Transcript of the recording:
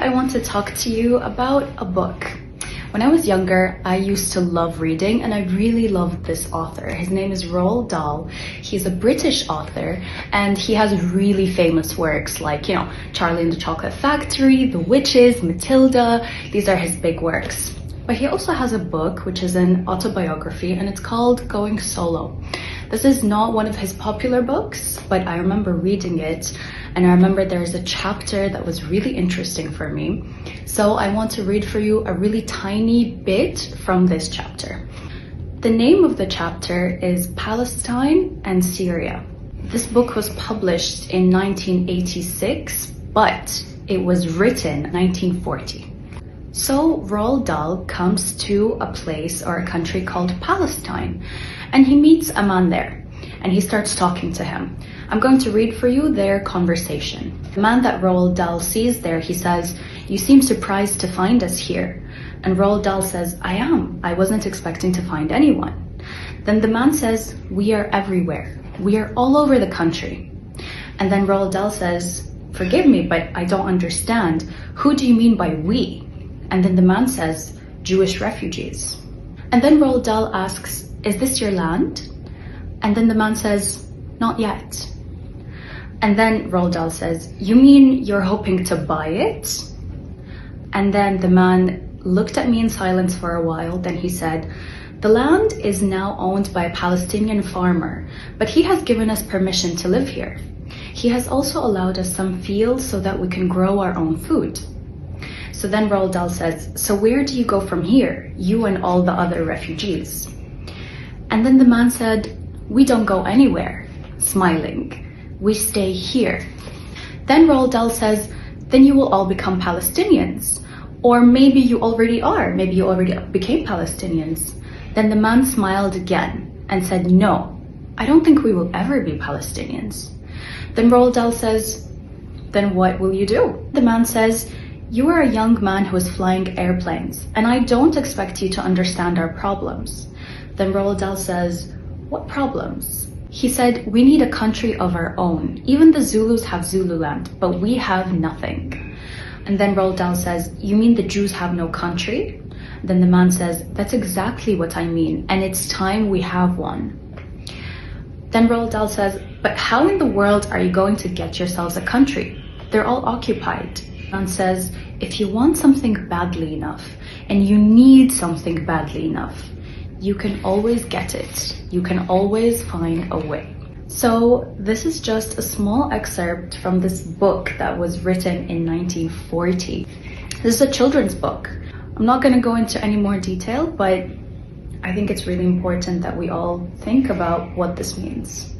I want to talk to you about a book. When I was younger, I used to love reading, and I really loved this author. His name is Roald Dahl. He's a British author, and he has really famous works like, Charlie and the Chocolate Factory, The Witches, Matilda. These are his big works. But he also has a book, which is an autobiography, and it's called Going Solo. This is not one of his popular books, but I remember reading it, and I remember there's a chapter that was really interesting for me. So I want to read for you a really tiny bit from this chapter. The name of the chapter is Palestine and Syria. This book was published in 1986, but it was written in 1940. So Roald Dahl comes to a place or a country called Palestine, and he meets a man there, and he starts talking to him. I'm going to read for you their conversation. The man that Roald Dahl sees there, he says, "You seem surprised to find us here." And Roald Dahl says, "I am. I wasn't expecting to find anyone." Then the man says, "We are everywhere. We are all over the country." And then Roald Dahl says, "Forgive me, but I don't understand. Who do you mean by we?" And then the man says, "Jewish refugees." And then Roald Dahl asks, "Is this your land?" And then the man says, "Not yet." And then Roald Dahl says, "You mean you're hoping to buy it?" And then the man looked at me in silence for a while. Then he said, "The land is now owned by a Palestinian farmer, but he has given us permission to live here. He has also allowed us some fields so that we can grow our own food." So then Roald Dahl says, "So where do you go from here, you and all the other refugees?" And then the man said, "We don't go anywhere," smiling. "We stay here." Then Roald Dahl says, "Then you will all become Palestinians. Or maybe you already are. Maybe you already became Palestinians." Then the man smiled again and said, "No, I don't think we will ever be Palestinians." Then Roald Dahl says, "Then what will you do?" The man says, "You are a young man who is flying airplanes, and I don't expect you to understand our problems." Then Roald Dahl says, "What problems?" He said, "We need a country of our own. Even the Zulus have Zululand, but we have nothing." And then Roald Dahl says, "You mean the Jews have no country?" Then the man says, "That's exactly what I mean, and it's time we have one." Then Roald Dahl says, "But how in the world are you going to get yourselves a country? They're all occupied." And says, "If you want something badly enough, and you need something badly enough, you can always get it. You can always find a way." So this is just a small excerpt from this book that was written in 1940. This is a children's book. I'm not going to go into any more detail, but I think it's really important that we all think about what this means.